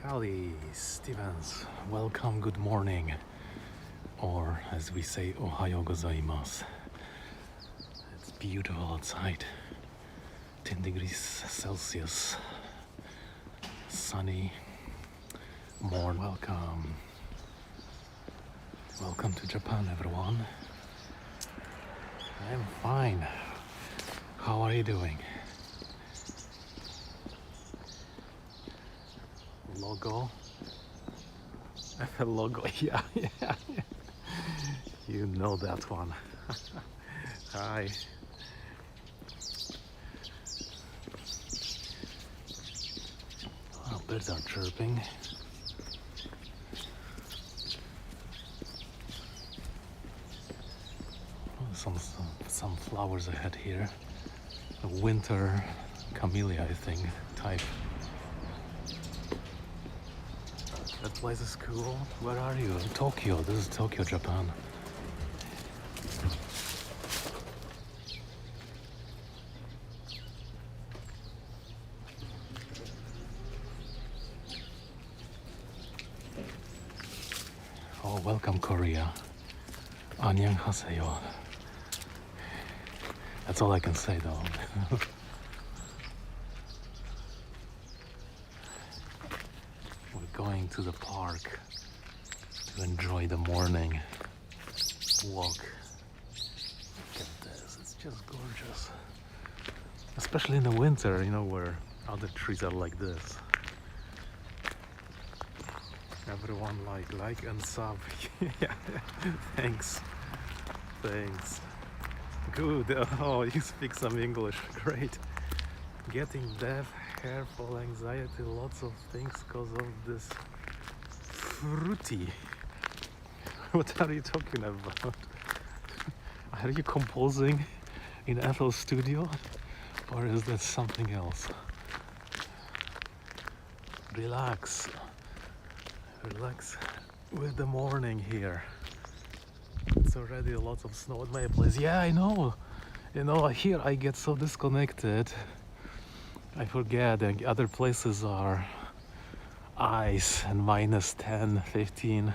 Howdy, Stevens. Welcome, good morning. Or as we say, Ohayo gozaimasu. It's beautiful outside. 10 degrees Celsius. Sunny. Morning. Welcome. Welcome to Japan, everyone. I'm fine. How are you doing? Logo. Logo, yeah. You know that one. Hi. Oh, birds are chirping. Oh, some flowers ahead here. A winter camellia, I think, type. That place is cool. Where are you? Tokyo. This is Tokyo, Japan. Oh, welcome, Korea. Annyeonghaseyo. That's all I can say, though. Going to the park to enjoy the morning walk. Look at this, it's just gorgeous. Especially in the winter, you know, where other trees are like this. Everyone like and sub. Yeah, thanks. Good. Oh, you speak some English. Great. Getting deaf, hair fall, anxiety, lots of things because of this fruity. What are you talking about? Are you composing in FL Studio or is that something else? Relax with the morning here. It's already a lot of snow at my place. Yeah, I know. You know, here I get so disconnected. I forget that other places are ice and minus 10, 15.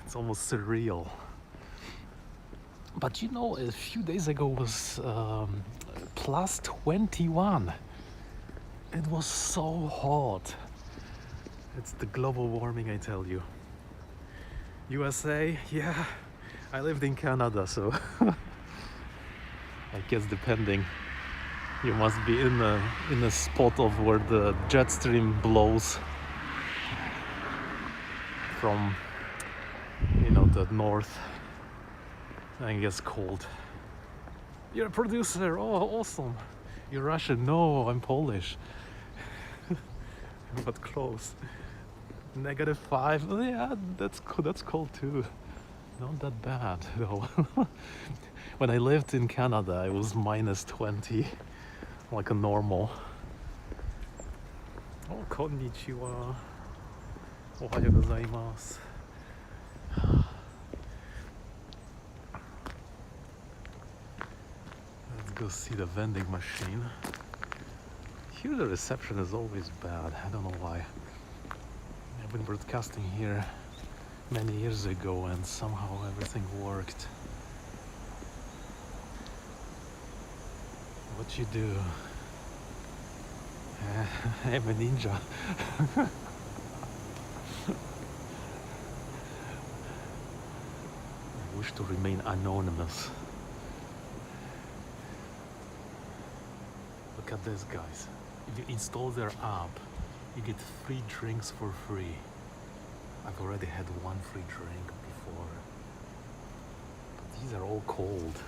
It's almost surreal. But you know, a few days ago was plus 21. It was so hot. It's the global warming, I tell you. USA, yeah, I lived in Canada, so I guess depending, you must be in a spot of where the jet stream blows from, you know, the north. I guess cold. You're a producer. Oh, awesome. You're Russian. No, I'm Polish. But close. -5. Oh, yeah, that's cool. That's cold too. Not that bad though. When I lived in Canada, it was -20, like a normal. Oh, konnichiwa. Ohayo gozaimasu. Let's go see the vending machine. Here the reception is always bad. I don't know why. I've been broadcasting here many years ago and somehow everything worked. What you do? I'm a ninja. I wish to remain anonymous. Look at this, guys. If you install their app, you get 3 drinks for free. I've already had 1 free drink before. But these are all cold.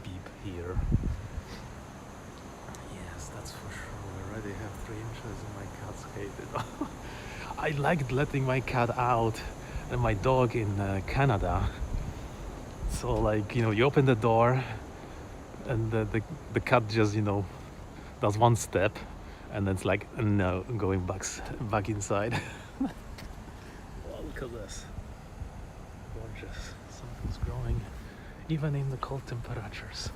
Beep here. Yes, that's for sure. I already have 3 inches and my cat's hate it. I liked letting my cat out and my dog in Canada. So like, you know, you open the door and the cat just, you know, does 1 step and then it's like, no, going back inside. Oh, look at this. Gorgeous. Something's growing even in the cold temperatures.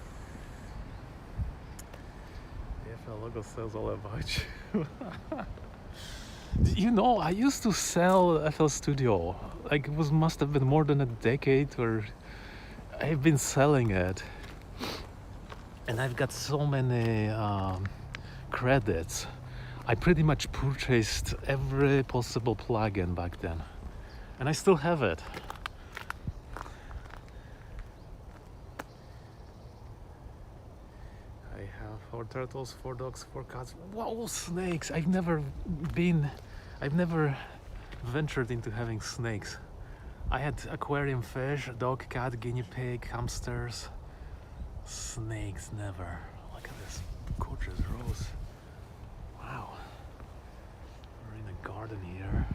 FL logo says all about you. You know, I used to sell FL Studio. Like it was must have been more than a decade, or I've been selling it, and I've got so many credits. I pretty much purchased every possible plugin back then, and I still have it. I have 4 turtles, 4 dogs, 4 cats. Wow, snakes! I've never ventured into having snakes. I had aquarium fish, dog, cat, guinea pig, hamsters. Snakes, never. Look at this gorgeous rose. Wow. We're in a garden here.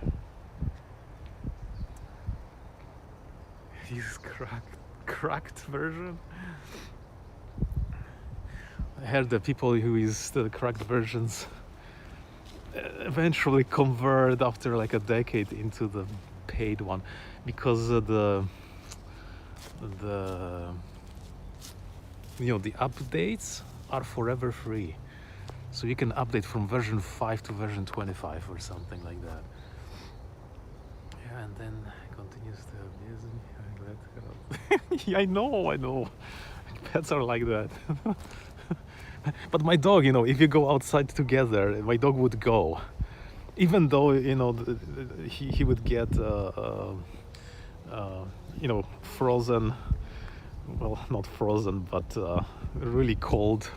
This cracked version. I heard that people who use the cracked versions eventually convert after like a decade into the paid one, because the the updates are forever free, so you can update from version 5 to version 25 or something like that. Yeah, and then continues to abuse me. Yeah, I know. Pets are like that. But my dog, if you go outside together, my dog would go, even though he would get frozen, well, not frozen, but really cold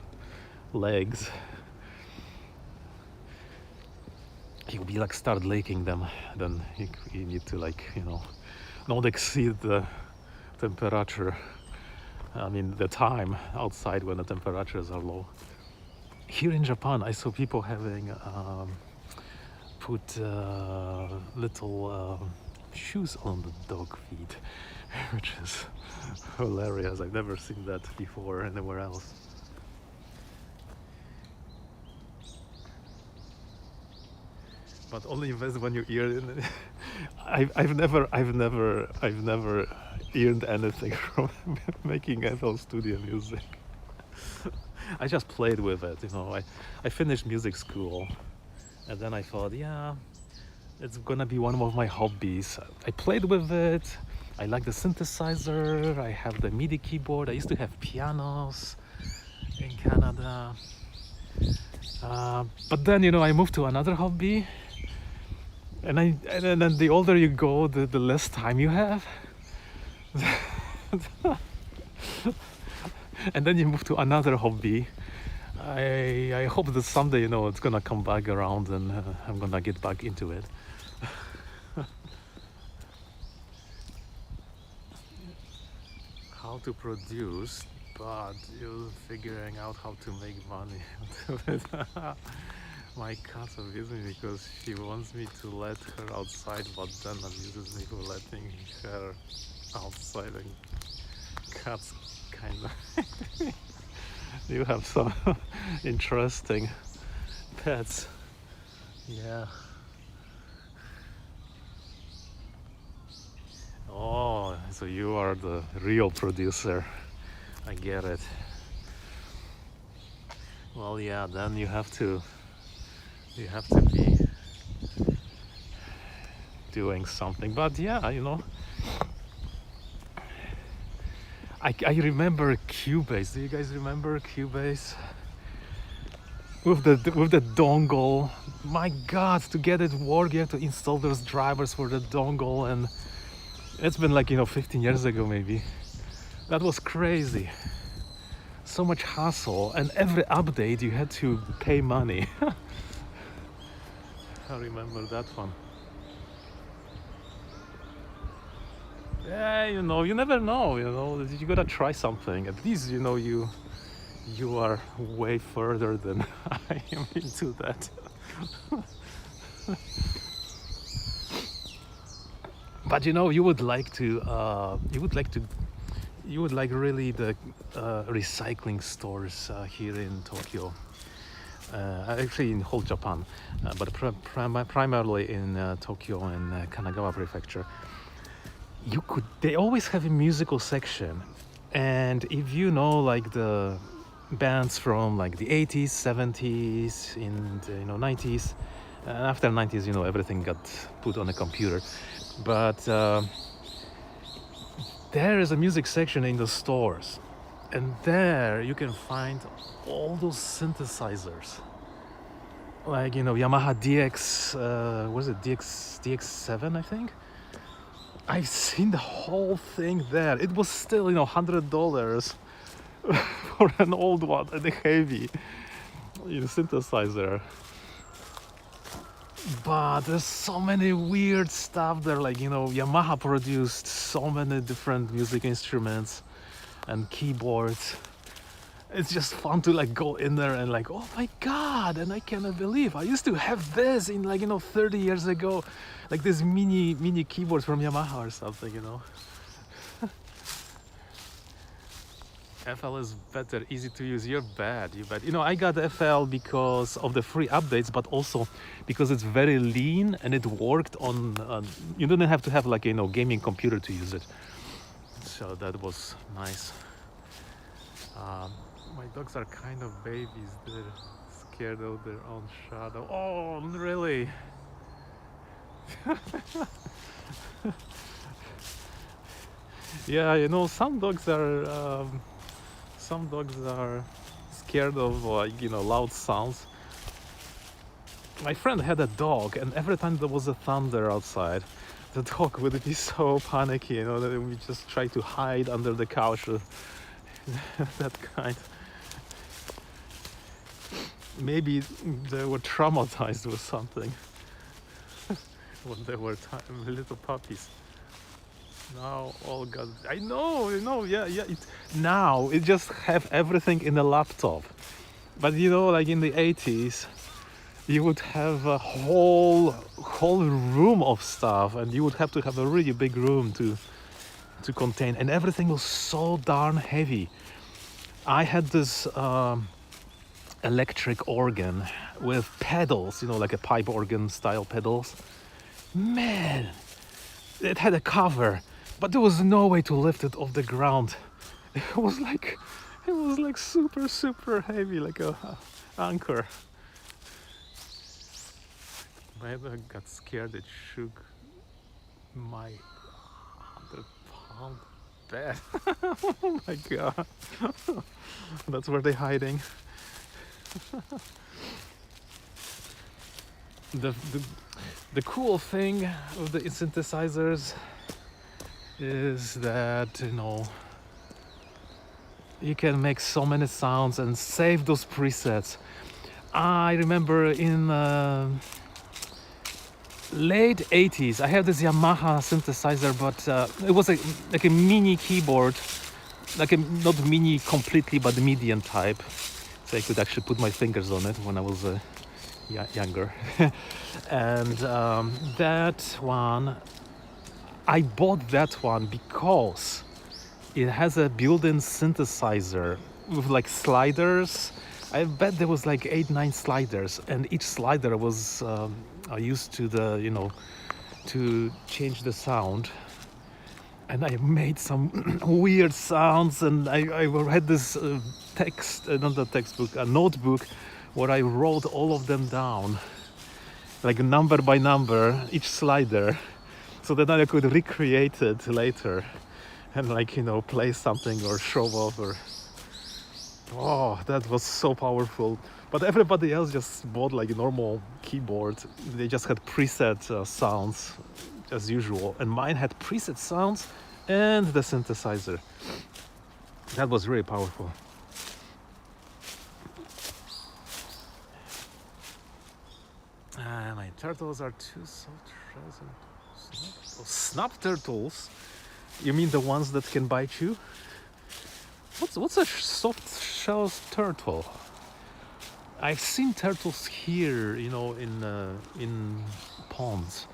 legs. He would be like start licking them. Then you need to not exceed the temperature. I mean the time outside when the temperatures are low. Here in Japan, I saw people having put little shoes on the dog feet, which is hilarious. I've never seen that before anywhere else. But only invest when you earn. I've never earned anything from making FL Studio music. I just played with it, I finished music school, and then I thought, yeah, it's gonna be one of my hobbies. I played with it. I like the synthesizer. I have the MIDI keyboard. I used to have pianos in Canada. But then, I moved to another hobby. And then the older you go, the less time you have. And then you move to another hobby. I hope that someday, it's gonna come back around, and I'm gonna get back into it. How to produce, but you're figuring out how to make money. My cat abuses me because she wants me to let her outside, but then abuses me for letting her outside. And cats kind of you have some interesting pets. Yeah. Oh, so you are the real producer. I get it. Well, yeah, then you have to be doing something. But yeah, I remember Cubase. Do you guys remember Cubase? With the dongle. My God, to get it work, you have to install those drivers for the dongle, and it's been 15 years ago maybe. That was crazy. So much hassle, and every update you had to pay money. I remember that one. Yeah, you never know, you gotta try something. At least, you are way further than I am into that. But you would like really the recycling stores here in Tokyo. Actually in whole Japan, but primarily in Tokyo and Kanagawa Prefecture. They always have a musical section, and if the bands from like the 80s, 70s, and 90s. And after 90s, everything got put on a computer. But there is a music section in the stores, and there you can find all those synthesizers, like Yamaha DX. Was it DX7? I think. I've seen the whole thing there. It was still $100 for an old one and a heavy synthesizer. But there's so many weird stuff there, like Yamaha produced so many different music instruments and keyboards. It's just fun to like go in there and like, oh my god, and I cannot believe I used to have this in 30 years ago, like this mini keyboards from Yamaha or something. FL is better, easy to use. You're bad. I got FL because of the free updates, but also because it's very lean and it worked on. You didn't have to have like gaming computer to use it, so that was nice. My dogs are kind of babies. They're scared of their own shadow. Oh, really? Yeah, some dogs are. Some dogs are scared of loud sounds. My friend had a dog, and every time there was a thunder outside, the dog would be so panicky, that we just try to hide under the couch. That kind. Maybe they were traumatized with something when they were little puppies. Now all got. I know, yeah. Now it just have everything in a laptop, but like in the 80s, you would have a whole room of stuff, and you would have to have a really big room to contain, and everything was so darn heavy. I had this electric organ with pedals, like a pipe organ style pedals. Man, it had a cover, but there was no way to lift it off the ground. It was like super heavy, like a anchor. My dog got scared. It shook my 100-pound bed. Oh my god. That's where they're hiding. The cool thing with the synthesizers is that you can make so many sounds and save those presets. I remember in late 80s I had this Yamaha synthesizer, but it was like a mini keyboard, like not mini completely, but the medium type, so I could actually put my fingers on it when I was younger. And that one, I bought that one because it has a built-in synthesizer with like sliders. I bet there was like 8-9 sliders, and each slider was used to the to change the sound. And I made some weird sounds, and I had this not a textbook, a notebook, where I wrote all of them down, like number by number, each slider, so that I could recreate it later and play something or show off. Oh, that was so powerful. But everybody else just bought like a normal keyboard. They just had preset sounds as usual, and mine had preset sounds and the synthesizer. That was really powerful. My turtles are too soft. Snap turtles? You mean the ones that can bite you? What's a soft shell turtle? I've seen turtles here, in ponds,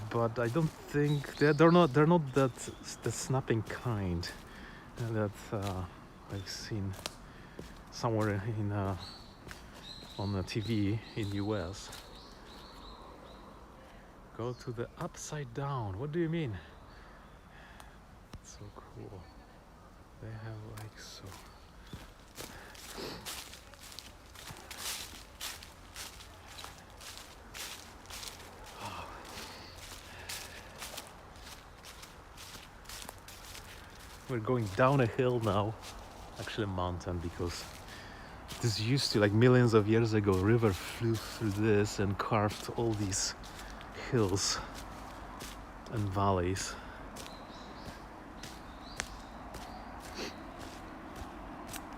but I don't think they're not that the snapping kind that I've seen somewhere in on the TV in US. Go to the upside down. What do you mean? So cool. They have like so. we're going down a hill now, actually a mountain, because this used to, like millions of years ago, a river flew through this and carved all these hills and valleys.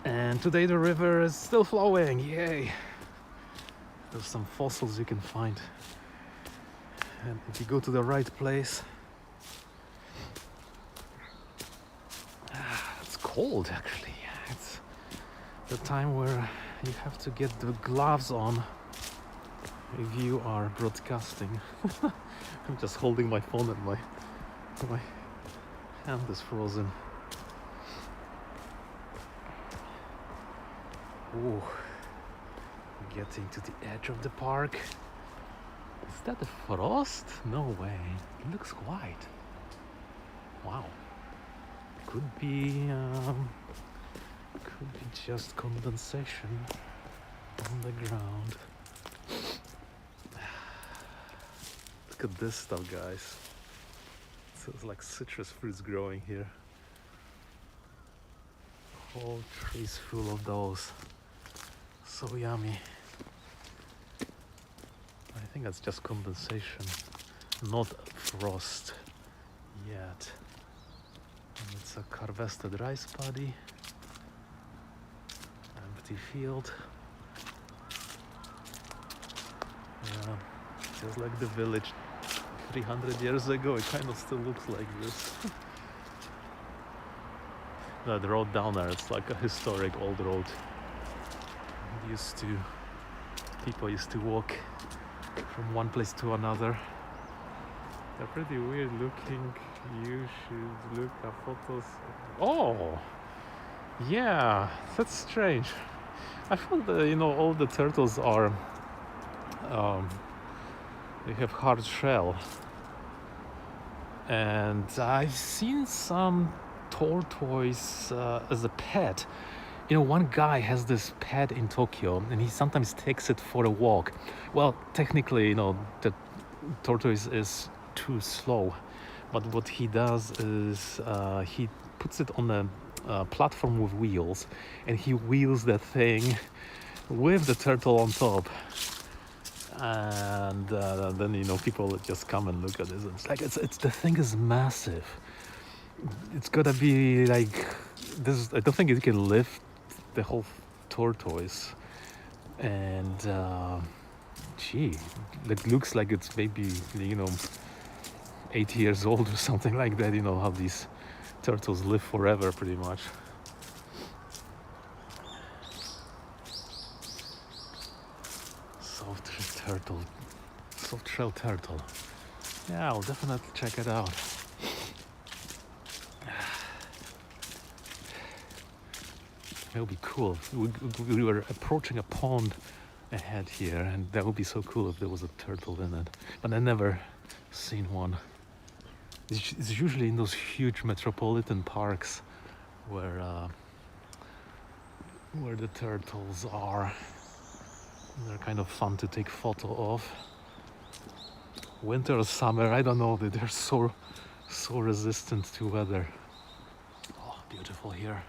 And today the river is still flowing, yay! There's some fossils you can find. And if you go to the right place, it's cold actually. It's the time where you have to get the gloves on if you are broadcasting. I'm just holding my phone and my hand is frozen. Ooh, getting to the edge of the park. Is that a frost? No way. It looks white. Wow. Could be just condensation on the ground. Look at this stuff, guys. So it's like citrus fruits growing here. Whole trees full of those. So yummy. I think that's just condensation, not frost yet. And it's a harvested rice paddy. Empty field. Yeah, just like the village 300 years ago, it kind of still looks like this. No, the road down there, it's like a historic old road. People used to walk from one place to another. They're pretty weird looking. You should look at photos. Oh, yeah, that's strange. I thought that, all the turtles are they have hard shell, and I've seen some tortoise as a pet. One guy has this pet in Tokyo, and he sometimes takes it for a walk. Well, technically, the tortoise is too slow, but what he does is he puts it on a platform with wheels, and he wheels that thing with the turtle on top. And then people just come and look at this. It's the thing is massive. It's gotta be like this. I don't think it can lift the whole tortoise, and it looks like it's maybe 80 years old or something like that. How these turtles live forever pretty much. Soft shell turtle. Yeah, I'll definitely check it out. That would be cool. We were approaching a pond ahead here, and that would be so cool if there was a turtle in it. But I never seen one. It's usually in those huge metropolitan parks where the turtles are. They're kind of fun to take photo of. Winter or summer, I don't know. They're so resistant to weather. Oh, beautiful here.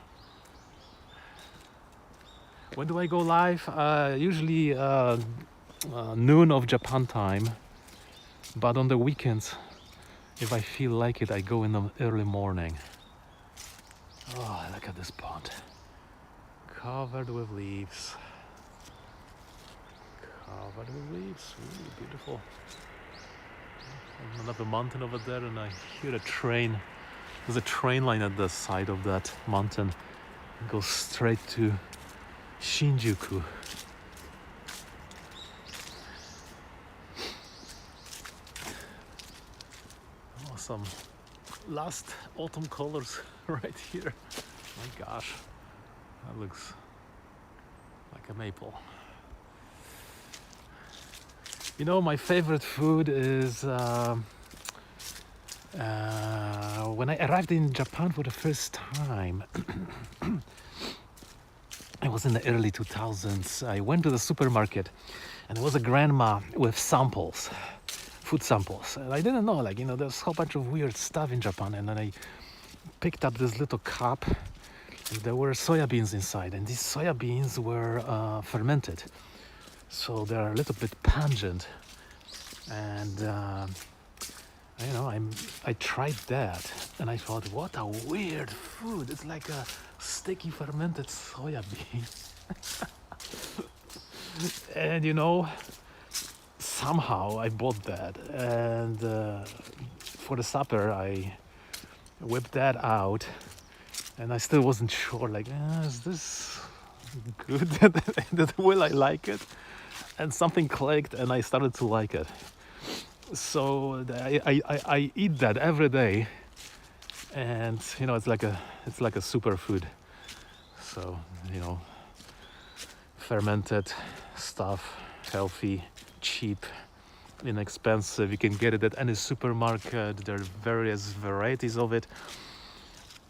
When do I go live? Usually noon of Japan time, but on the weekends, if I feel like it, I go in the early morning. Oh, look at this pond. Covered with leaves. Really beautiful. Another mountain over there, and I hear a train. There's a train line at the side of that mountain. It goes straight to Shinjuku. Oh, some last autumn colors right here. My gosh, that looks like a maple. My favorite food is when I arrived in Japan for the first time. It was in the early 2000s. I went to the supermarket, and there was a grandma with food samples. And I didn't know, there's a whole bunch of weird stuff in Japan. And then picked up this little cup, and there were soya beans inside, and these soya beans were fermented, so they're a little bit pungent. And I tried that, and I thought, what a weird food! It's like a sticky fermented soya bean. And somehow I bought that, and for the supper I whipped that out, and I still wasn't sure, like, is this good? Will I like it? And something clicked, and I started to like it. So I eat that every day, and it's like a superfood. So fermented stuff, healthy, cheap, inexpensive. You can get it at any supermarket. There are various varieties of it.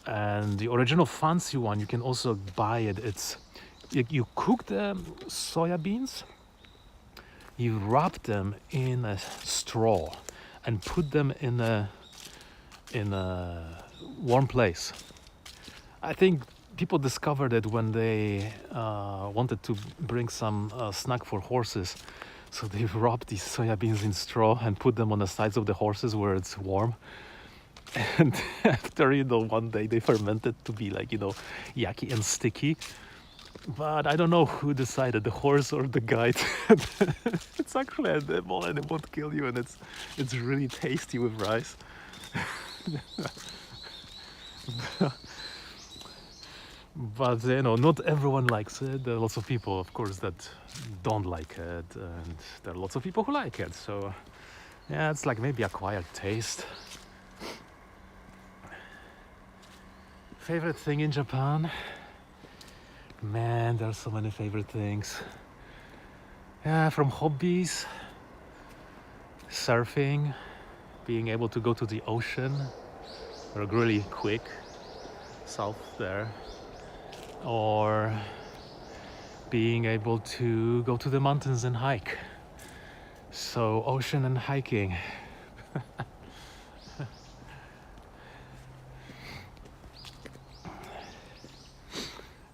And the original fancy one, you can also buy it. It's you cook the soya beans, you wrap them in a straw and put them in a warm place. I think people discovered it when they wanted to bring some snack for horses. So they wrapped these soya beans in straw and put them on the sides of the horses where it's warm. And after, one day they fermented to be like, yucky and sticky. But I don't know who decided, the horse or the guide. It's actually edible and it won't kill you, and it's really tasty with rice. But not everyone likes it. There are lots of people, of course, that don't like it, and there are lots of people who like it. So yeah, it's like maybe acquired taste. Favorite thing in Japan? Man, there are so many favorite things. Yeah, from hobbies, surfing, being able to go to the ocean, or really quick south there, or being able to go to the mountains and hike. So ocean and hiking.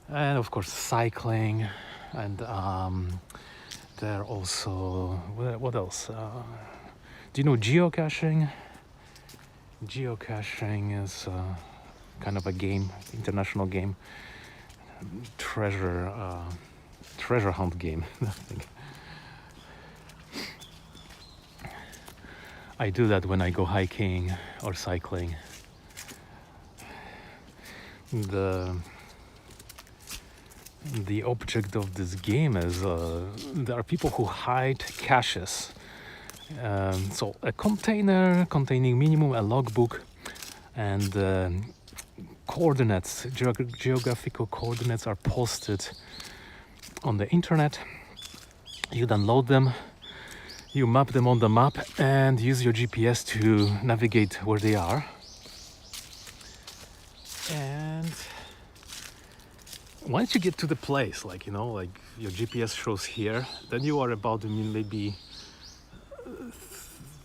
And of course cycling, and there also, what else? Do you know geocaching? Geocaching is kind of a game, international game, treasure hunt game. I think. I do that when I go hiking or cycling. The object of this game is there are people who hide caches. So a container containing minimum a logbook and coordinates, geographical coordinates are posted on the internet. You download them, you map them on the map, and use your GPS to navigate where they are. And once you get to the place, like your GPS shows here, then you are about maybe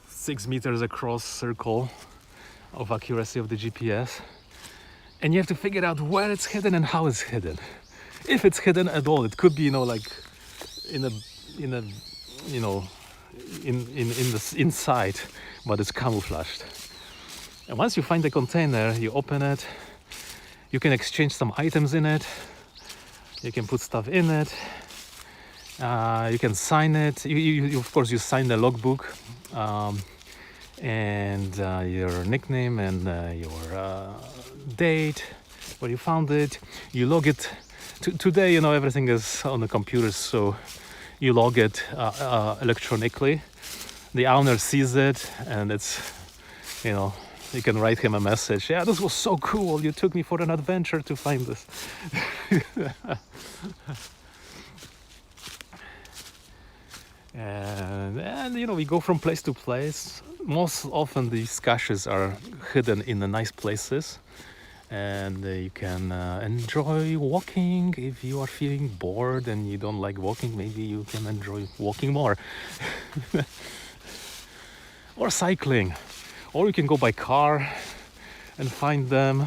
6 meters across circle of accuracy of the GPS, and you have to figure out where it's hidden and how it's hidden. If it's hidden at all, it could be like in the inside, but it's camouflaged. And once you find the container, you open it. You can exchange some items in it. You can put stuff in it. You can sign it. You of course you sign the logbook and your nickname and your date where you found it. You log it. Today, everything is on the computer, so you log it electronically. The owner sees it, and it's you can write him a message. Yeah, this was so cool. You took me for an adventure to find this. And we go from place to place. Most often these caches are hidden in the nice places, and you can enjoy walking. If you are feeling bored and you don't like walking, maybe you can enjoy walking more. Or cycling. Or you can go by car. and find them.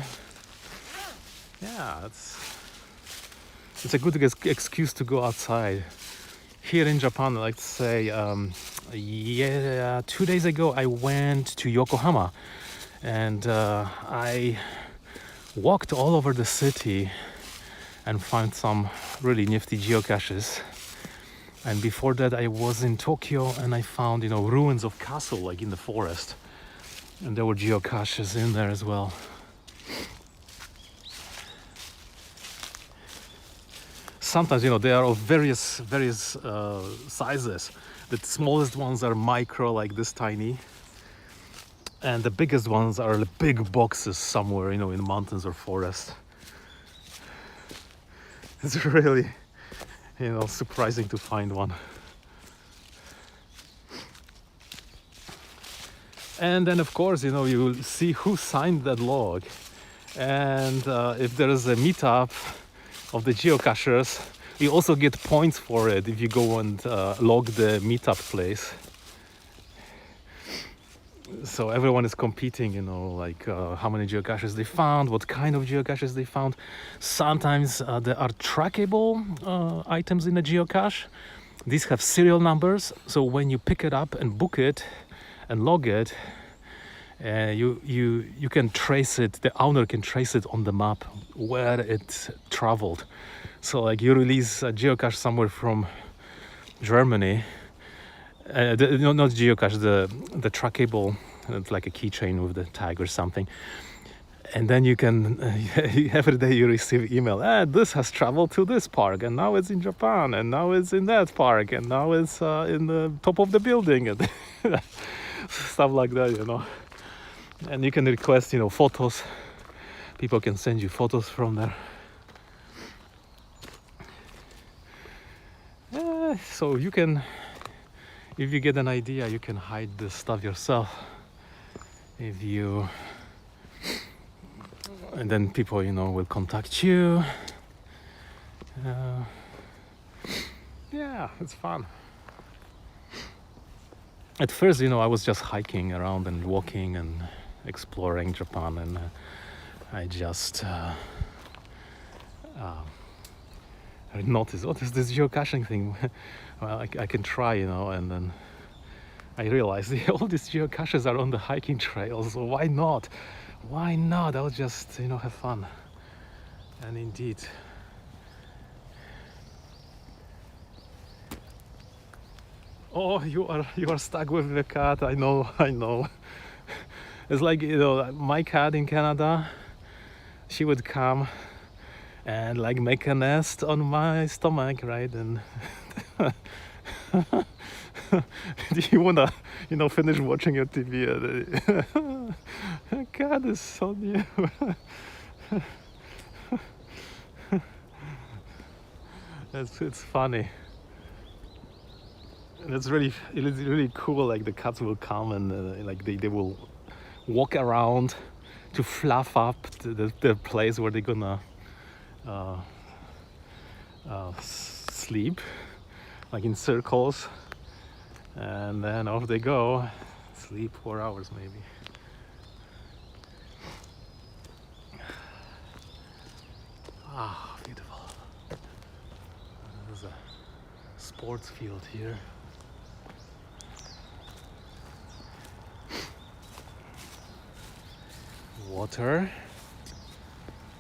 Yeah, it's a good excuse to go outside. Here in Japan, like say, 2 days ago, I went to Yokohama, and I walked all over the city and found some really nifty geocaches. And before that, I was in Tokyo and I found, ruins of castle like in the forest, and there were geocaches in there as well. Sometimes, they are of various sizes. The smallest ones are micro, like this tiny, and the biggest ones are the big boxes somewhere, in mountains or forest. It's really, surprising to find one. And then, of course, you see who signed that log, and if there is a meetup of the geocachers, you also get points for it if you go and log the meetup place. So everyone is competing, like how many geocaches they found, what kind of geocaches they found. Sometimes there are trackable items in a geocache. These have serial numbers, so when you pick it up and book it and log it, you can trace it. The owner can trace it on the map where it traveled. So like you release a geocache somewhere from Germany, not geocache, the trackable, it's like a keychain with the tag or something, and then you can every day you receive email, this has traveled to this park, and now it's in Japan, and now it's in that park, and now it's in the top of the building, and stuff like that, and you can request photos. People can send you photos from there. So you can, if you get an idea, you can hide this stuff yourself. And then people, will contact you. Yeah, it's fun. At first, I was just hiking around and walking and exploring Japan, and I just I noticed, there's this geocaching thing. Well, I can try, and then I realized all these geocaches are on the hiking trails, so why not? Why not? I'll just, have fun. And indeed, oh, you are stuck with the cat. I know. It's like, my cat in Canada, she would come and like make a nest on my stomach, right? And do you wanna, finish watching your TV? God is so new. It's funny. And it's really cool. Like the cats will come and like they will walk around to fluff up the place where they're gonna sleep, like in circles, and then off they go, sleep 4 hours maybe. Ah, beautiful. There's a sports field here. Water.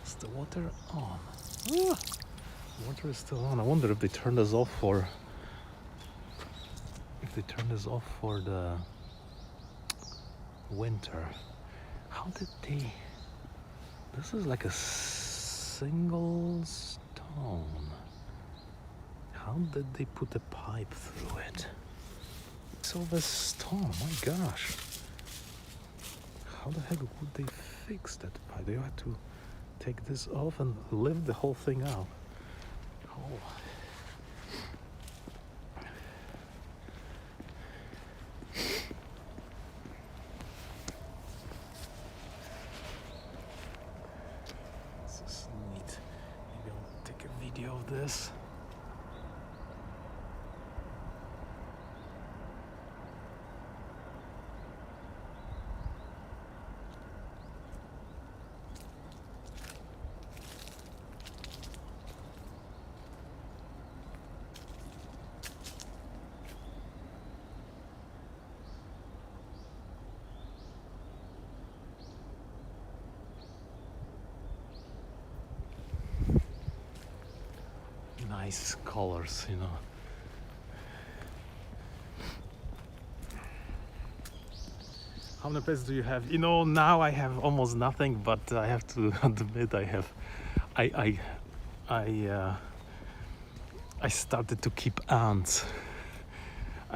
Is the water on? Ah, water is still on. I wonder if they turned us off for the winter. How did they? This is like a single stone. How did they put a pipe through it? Silver stone, my gosh. How the heck would they fix that pipe? They had to take this off and lift the whole thing out. Oh. This is neat. Maybe I'll take a video of this. nice colors, you know. How many pets do you have? You know, now I have almost nothing, but I have to admit I I started to keep ants.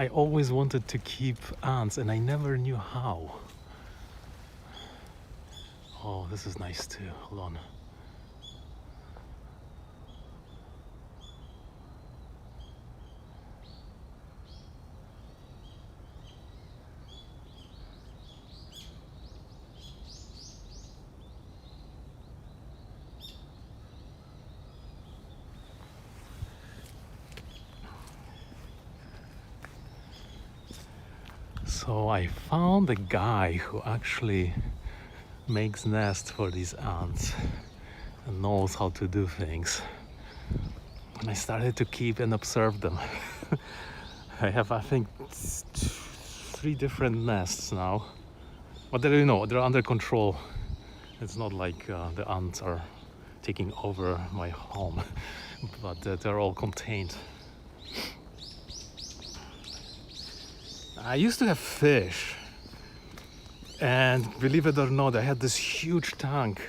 I always wanted to keep ants and I never knew how. Oh, this is nice too. Hold on. So I found a guy who actually makes nests for these ants and knows how to do things. And I started to keep and observe them. I have, I think, 3 different nests now, but they're, you know, they're under control. It's not like the ants are taking over my home, but they're all contained. I used to have fish, and believe it or not, I had this huge tank.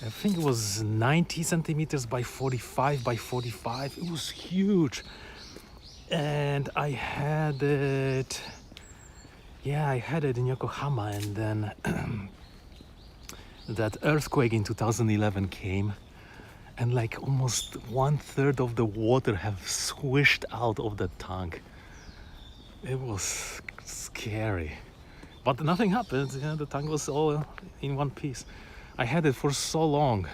I think it was 90 centimeters by 45 by 45. It was huge. And I had it, yeah, I had it in Yokohama, and then that earthquake in 2011 came, and like almost 1/3 of the water have swished out of the tank. It was scary, but nothing happened. Yeah, the tank was all in one piece. I had it for so long,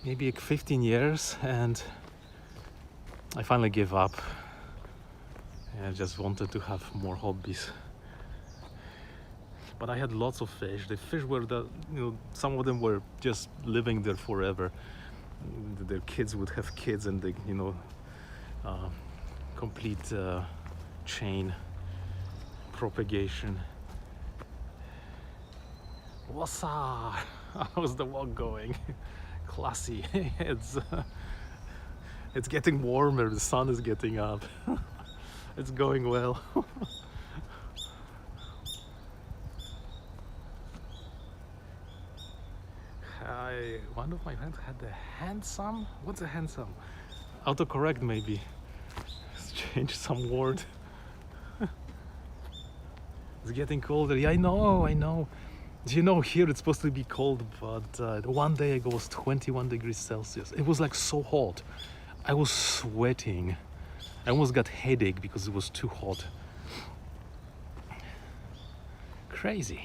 maybe like 15 years, and I finally gave up. I just wanted to have more hobbies. But I had lots of fish. The fish were some of them were just living there forever. Their kids would have kids, and they, complete chain propagation. Wassa! How's the walk going? Classy. It's getting warmer. The sun is getting up. It's going well. One of my friends had the handsome. What's a handsome? Autocorrect maybe. Let's change some word. It's getting colder. Yeah, I know. You know, here it's supposed to be cold, but one day ago was 21 degrees Celsius. It was like so hot. I was sweating. I almost got headache because it was too hot. Crazy.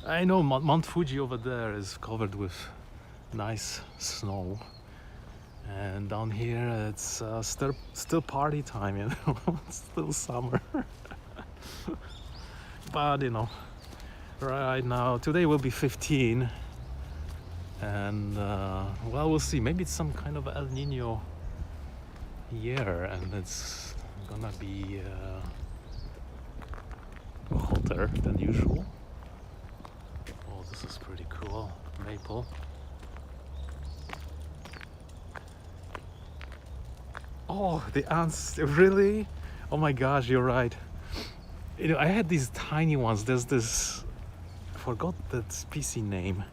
I know Mount Fuji over there is covered with nice snow, and down here it's still party time, you know. It's still summer. But you know, right now today will be 15, and well, we'll see. Maybe it's some kind of El Nino year, and it's gonna be hotter than usual. Oh, this is pretty cool. Maple. Oh, the ants, really? Oh my gosh, you're right. You know, I had these tiny ones. There's this, I forgot the species name,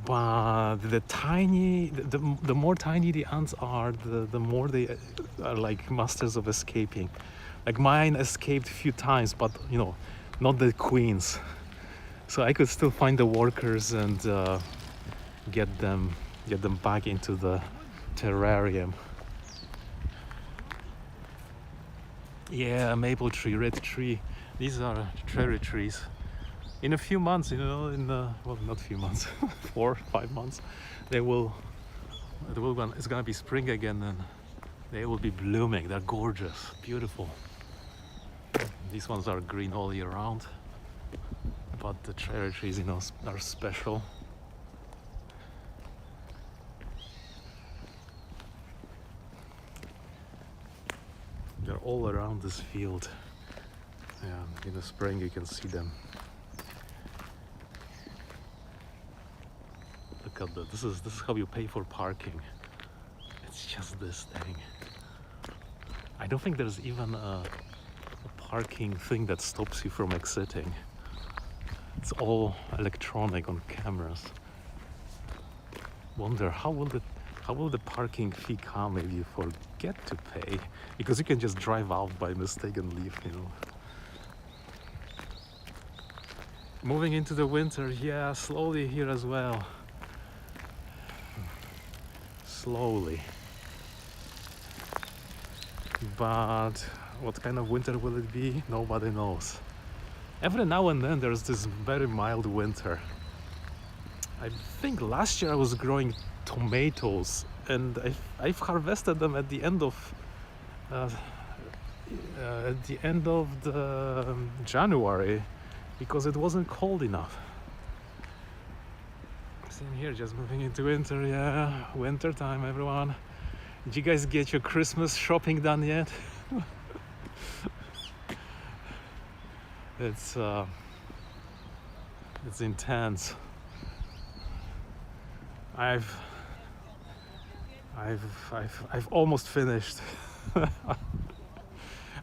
but the more tiny the ants are, the more they are like masters of escaping. Like mine escaped a few times, but you know, not the queens. So I could still find the workers and get them back into the terrarium. Yeah, maple tree, red tree. These are cherry trees. In a few months, you know, well, not a few months, 4 or 5 months, it's gonna be spring again, and they will be blooming. They're gorgeous, beautiful. These ones are green all year round, but the cherry trees, you know, are special. They're all around this field. Yeah, in the spring you can see them. Look at that. This is how you pay for parking. It's just this thing. I don't think there's even a parking thing that stops you from exiting. It's all electronic on cameras. Wonder how will the parking fee come if you forget to pay? Because you can just drive out by mistake and leave, you know. Moving into the winter, yeah, slowly here as well. Slowly. But what kind of winter will it be? Nobody knows. Every now and then there's this very mild winter. I think last year I was growing tomatoes and I've harvested them at the end of the January because it wasn't cold enough. Same here, just moving into winter. Yeah, winter time, everyone. Did you guys get your Christmas shopping done yet? It's intense. I've almost finished. I'm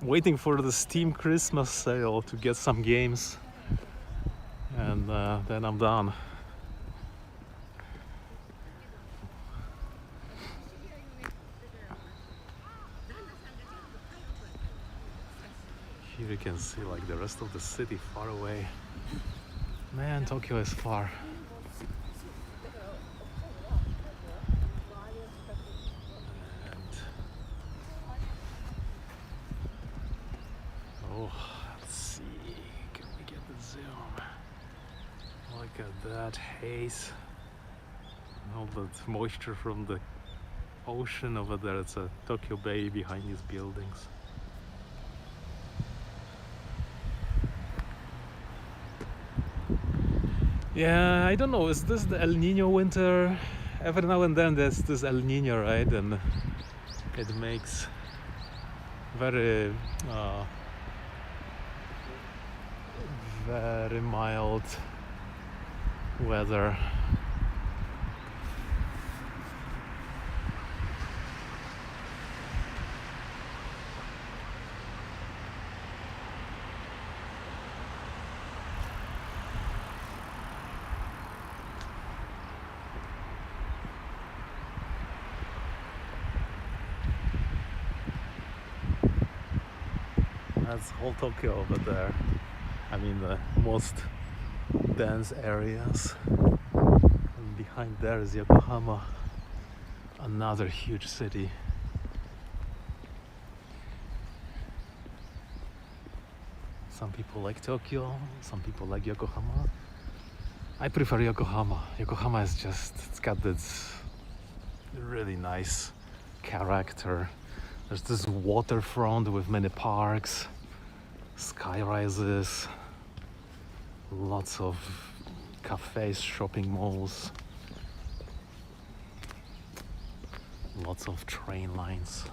waiting for the Steam Christmas sale to get some games, and then I'm done. Here you can see like the rest of the city far away. Man, Tokyo is far. And oh, let's see. Can we get the zoom? Look at that haze. All that moisture from the ocean over there. It's a Tokyo Bay behind these buildings. Yeah, I don't know, is this the El Nino winter? Every now and then there's this El Nino, right? And it makes very mild weather. That's whole Tokyo over there. I mean the most dense areas. And behind there is Yokohama, another huge city. Some people like Tokyo, some people like Yokohama. I prefer Yokohama. Yokohama is just, it's got this really nice character. There's this waterfront with many parks, sky rises, lots of cafes, shopping malls, lots of train lines.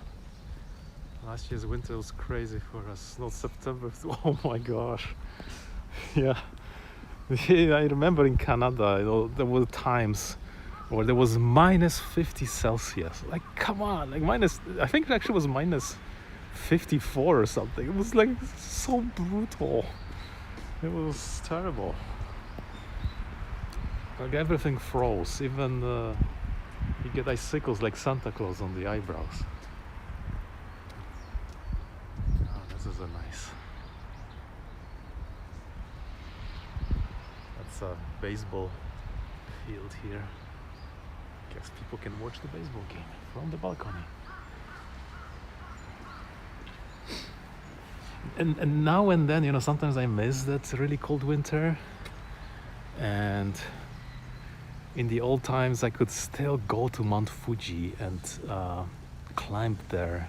Last year's winter was crazy for us, not September. Oh my gosh. Yeah. I remember in Canada, you know, there were times where there was minus 50 Celsius. Like, come on, like I think it actually was minus 54 or something. It was like so brutal. It was terrible. Like everything froze, even you get icicles like Santa Claus on the eyebrows. Oh, this is a nice. That's a baseball field here. Guess people can watch the baseball game from the balcony. And now and then, you know, sometimes I miss that really cold winter. And in the old times, I could still go to Mount Fuji and climb there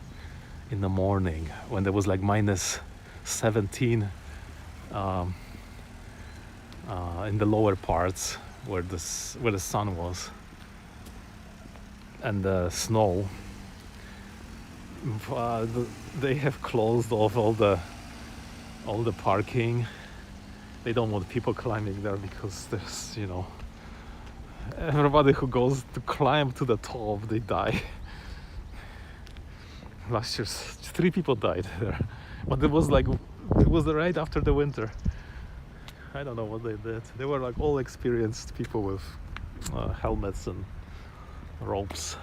in the morning when there was like minus 17 in the lower parts where the sun was, and the snow. They have closed off all the parking. They don't want people climbing there because there's, you know, everybody who goes to climb to the top, they die. Last year, 3 people died there, but it was right after the winter. I don't know what they did. They were like all experienced people with helmets and ropes.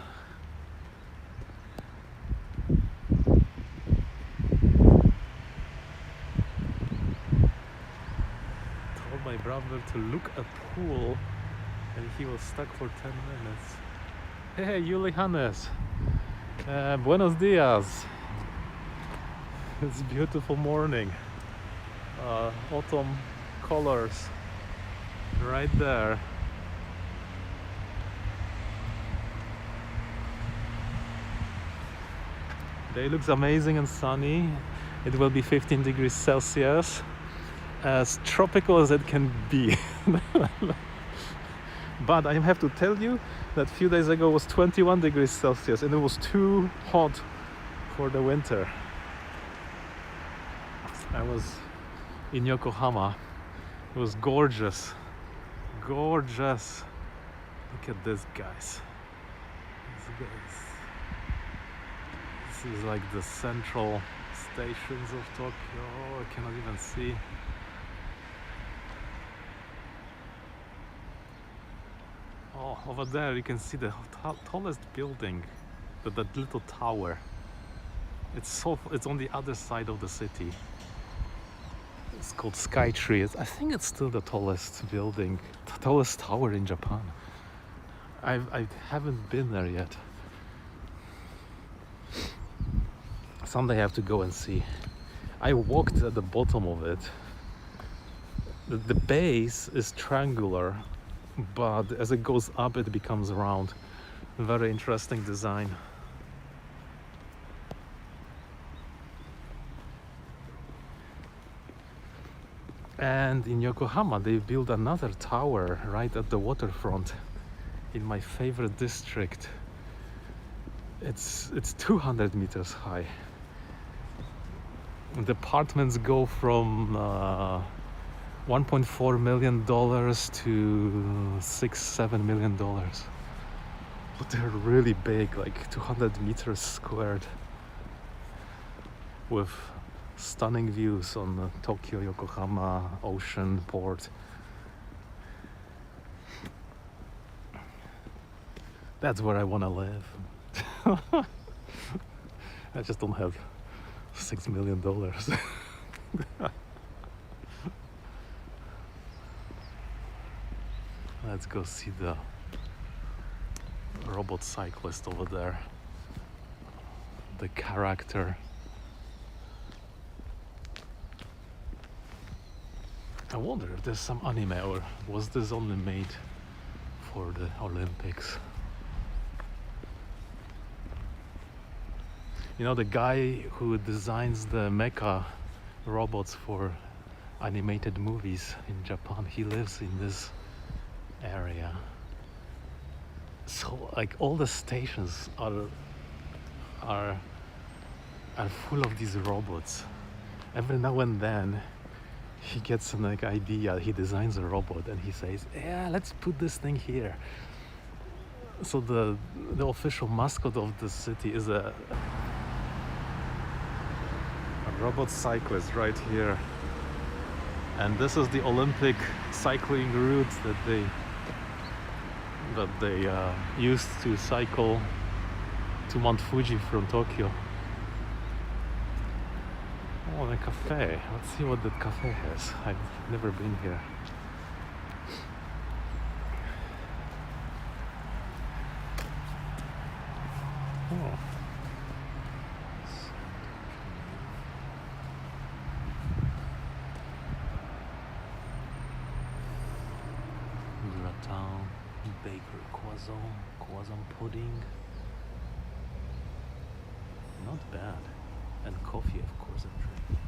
Told my brother to look a pool, and he was stuck for 10 minutes. Hey, Yuli Hannes. Buenos dias. It's a beautiful morning. Autumn colors right there. Day looks amazing and sunny. It will be 15 degrees Celsius, as tropical as it can be. But I have to tell you that a few days ago was 21 degrees Celsius and it was too hot for the winter. I was in Yokohama. It was gorgeous. Gorgeous. Look at this, guys. This is like the central stations of Tokyo. I cannot even see. Oh, over there you can see the tallest building, that little tower. It's on the other side of the city. It's called Skytree. I think it's still the tallest building, the tallest tower in Japan. I haven't been there yet. Someday I have to go and see. I walked at the bottom of it. The base is triangular, but as it goes up it becomes round. Very interesting design. And in Yokohama they built another tower right at the waterfront in my favorite district. It's 200 meters high. The apartments go from $1.4 million to $6-7 million. But they're really big, like 200 meters squared, with stunning views on Tokyo, Yokohama, ocean, port. That's where I want to live. I just don't have $6 million. Let's go see the robot cyclist over there. The character. I wonder if there's some anime, or was this only made for the Olympics? You know, the guy who designs the mecha robots for animated movies in Japan, he lives in this area. So like all the stations are full of these robots. Every now and then he gets an idea, he designs a robot and he says, yeah, let's put this thing here. So the official mascot of the city is a robot cyclist right here. And this is the Olympic cycling route that they used to cycle to Mount Fuji from Tokyo. Oh, a cafe. Let's see what that cafe has. I've never been here. Oh. Gratin, bakery, croissant pudding. Not bad. And coffee, of course, I drink.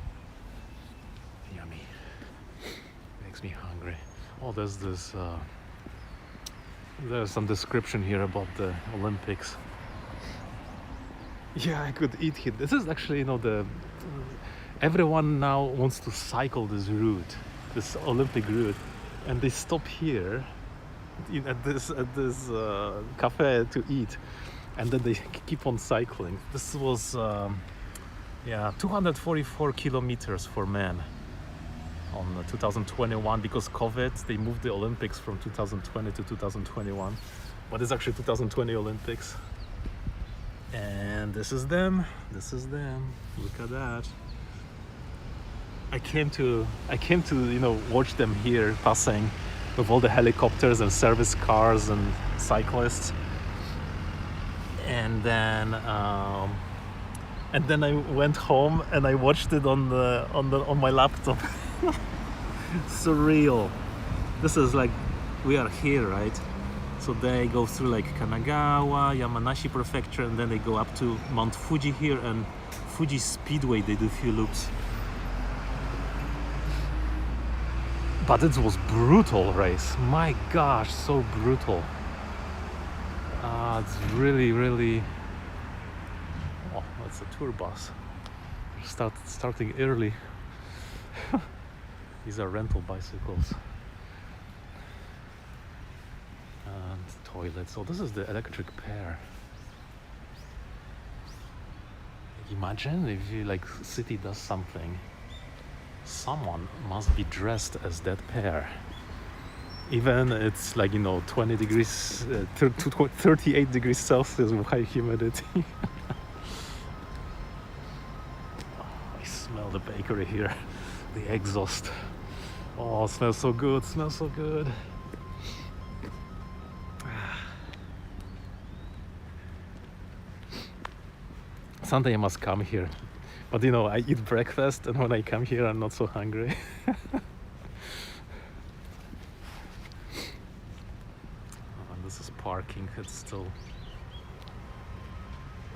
Yummy. Makes me hungry. Oh, there's this. There's some description here about the Olympics. Yeah, I could eat here. This is actually, everyone now wants to cycle this route, this Olympic route, and they stop here at this cafe to eat. and then they keep on cycling. This was 244 kilometers for men on 2021. Because COVID, they moved the Olympics from 2020 to 2021, but it's actually 2020 Olympics. And this is them. Look at that. I came to watch them here passing with all the helicopters and service cars and cyclists. And then I went home and I watched it on my laptop. Surreal. This is like, we are here, right? So they go through like Kanagawa, Yamanashi Prefecture, and then they go up to Mount Fuji here, and Fuji Speedway. They do a few loops. But it was brutal race. My gosh, so brutal. It's really. Oh, that's a tour bus. Starting early. These are rental bicycles. And toilets. So this is the electric pair. Imagine if you like city does something. Someone must be dressed as that pair. Even it's like 20 degrees, 38 degrees Celsius with high humidity. I smell the bakery here, the exhaust. Oh, it smells so good, Someday I must come here. But I eat breakfast, and when I come here I'm not so hungry. And this is parking. It's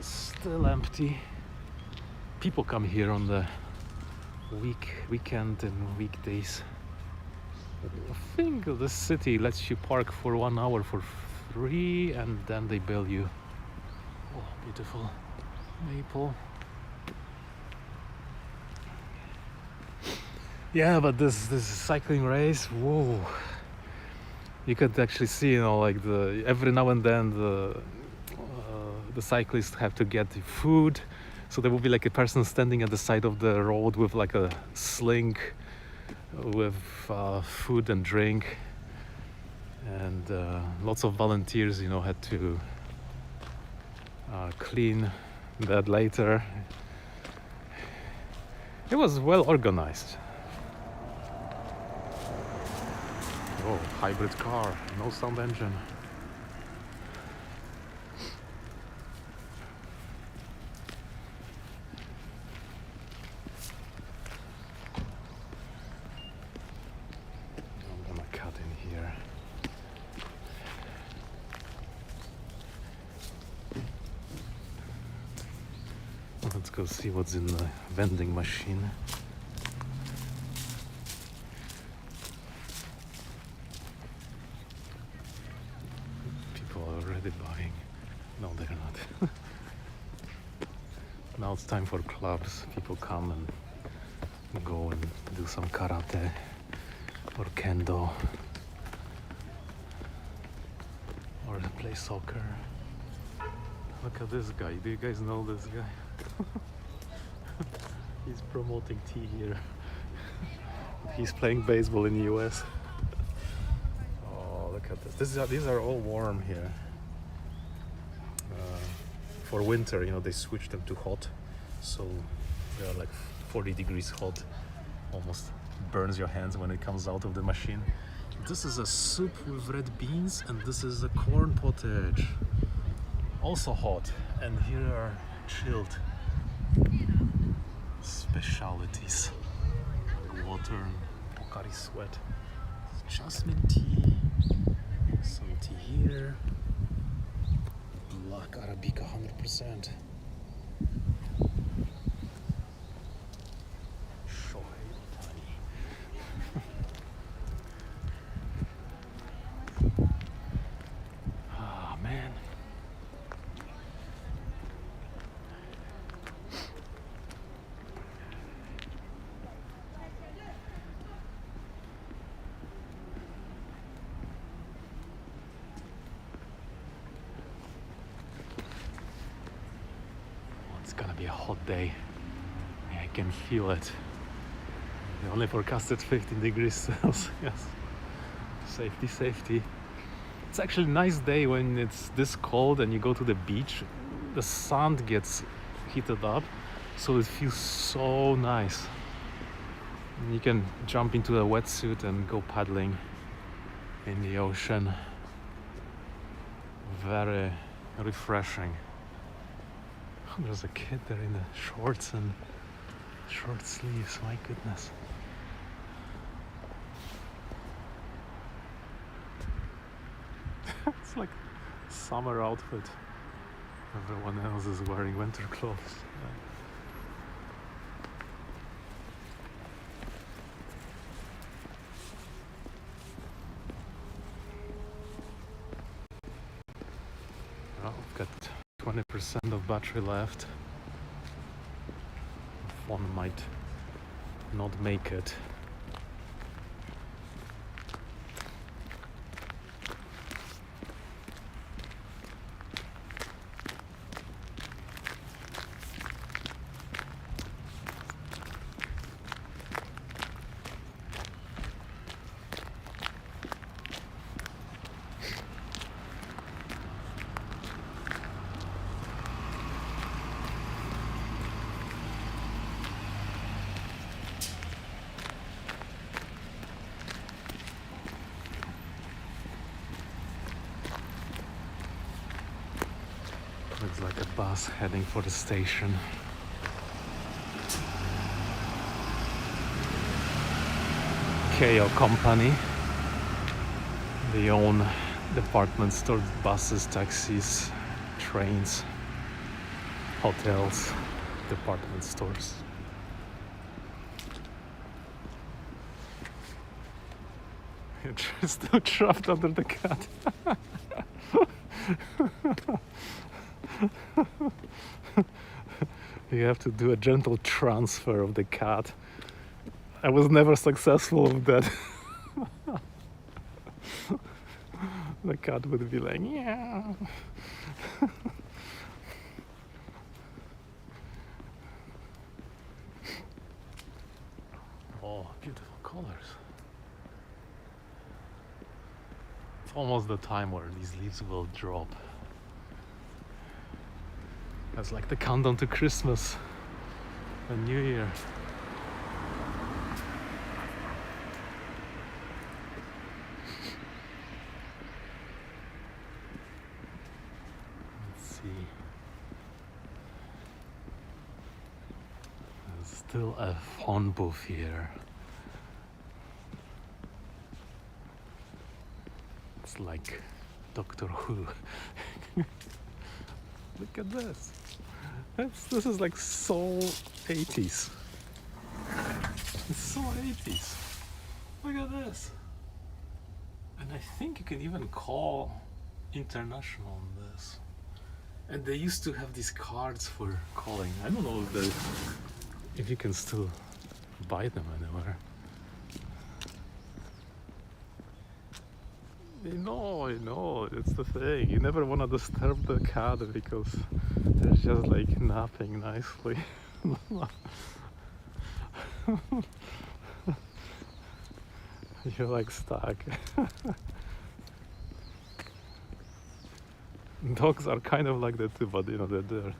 still empty. People come here on the weekend and weekdays. I think the city lets you park for 1 hour for free, and then they bill you. Oh, beautiful maple. Yeah, but this cycling race, whoa! You could actually see, like every now and then the cyclists have to get the food, so there will be like a person standing at the side of the road with like a sling with food and drink, and lots of volunteers, had to clean that later. It was well organized. Oh, hybrid car, no sound engine. I'm gonna cut in here. Let's go see what's in the vending machine. Buying. No, they're not. Now it's time for clubs. People come and go and do some karate or kendo or play soccer. Look at this guy. Do you guys know this guy? He's promoting tea here. He's playing baseball in the US. Oh, look at this. These are all warm here. For winter, they switch them to hot, so they are like 40 degrees hot, almost burns your hands when it comes out of the machine. This is a soup with red beans, and this is a corn pottage, also hot. And here are chilled specialities: water and Pocari Sweat, jasmine tea, some tea here. Black Arabica 100%. Shohei Ohtani. Ah, man. be a hot day. I can feel it. They only forecasted 15 degrees Celsius. Safety, safety. It's actually a nice day when it's this cold and you go to the beach. The sand gets heated up, so it feels so nice. And you can jump into a wetsuit and go paddling in the ocean. Very refreshing. There's a kid there in the shorts and short sleeves, my goodness. It's like summer outfit. Everyone else is wearing winter clothes. Well, I've got 20% of battery left. The phone might not make it. Looks like a bus heading for the station. KO Company. They own department stores, buses, taxis, trains, hotels, department stores. You're still trapped under the cat. You have to do a gentle transfer of the cat. I was never successful with that. The cat would be like, yeah. Oh, beautiful colors. It's almost the time where these leaves will drop. That's like the countdown to Christmas and New Year. Let's see. There's still a phone booth here. It's like Doctor Who. Look at this. This is like so 80s. It's so 80s. Look at this. And I think you can even call international on this. And they used to have these cards for calling. I don't know if you can still buy them anywhere. I know, it's the thing. You never want to disturb the cat because they're just like napping nicely. You're like stuck. Dogs are kind of like that too, but you know they're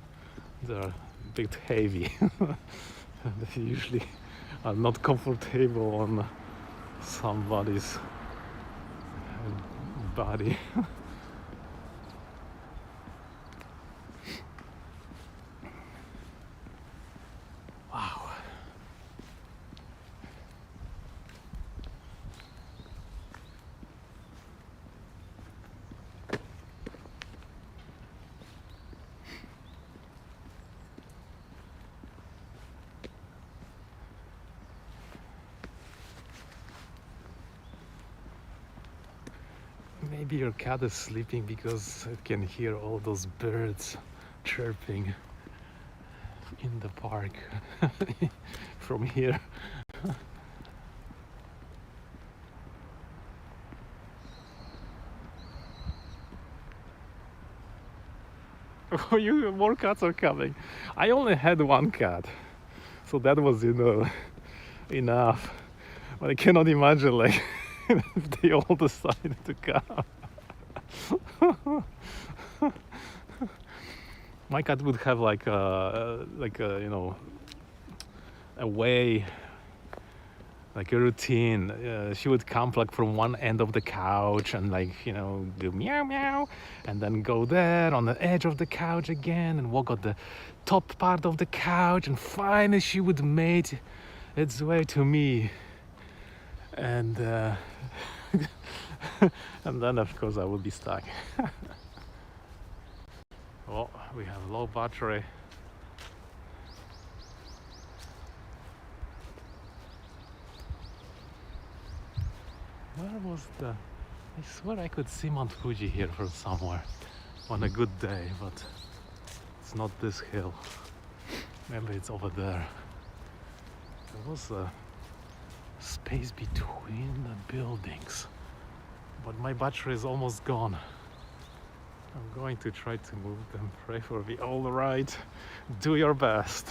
a bit heavy. They usually are not comfortable on somebody's body. Wow. Maybe your cat is sleeping because it can hear all those birds chirping in the park from here. More cats are coming. I only had one cat, so that was enough. But I cannot imagine like if they all decided to come. My cat would have like a a way, like a routine. She would come like from one end of the couch and do meow meow, and then go there on the edge of the couch again and walk on the top part of the couch, and finally she would make its way to me, and and then of course I would be stuck. Oh, we have low battery. Where was I swear I could see Mount Fuji here from somewhere on a good day, but it's not this hill. Maybe it's over there. There was a space between the buildings, but my battery is almost gone. I'm going to try to move them. Pray for me. All right, do your best.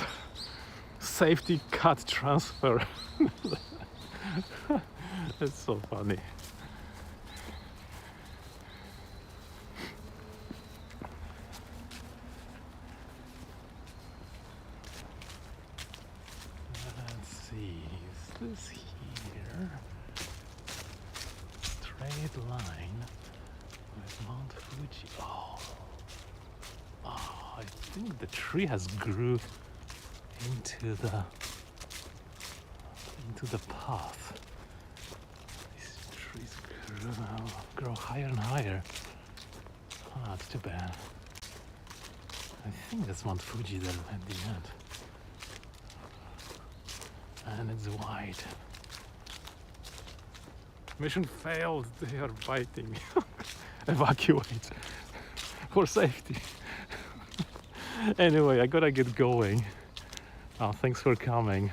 Safety cut transfer. It's so funny. Let's see, is this here? Straight line with Mount Fuji. Oh, I think the tree has grew into the path. These trees grow higher and higher. Ah, it's too bad. I think that's Mount Fuji there at the end. And it's white. Mission failed. They are biting. Evacuate for safety. Anyway, I gotta get going. Thanks for coming.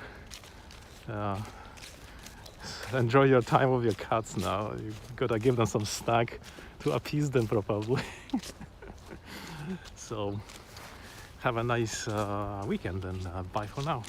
Enjoy your time with your cats now. You gotta give them some snack to appease them probably. So have a nice weekend, and bye for now.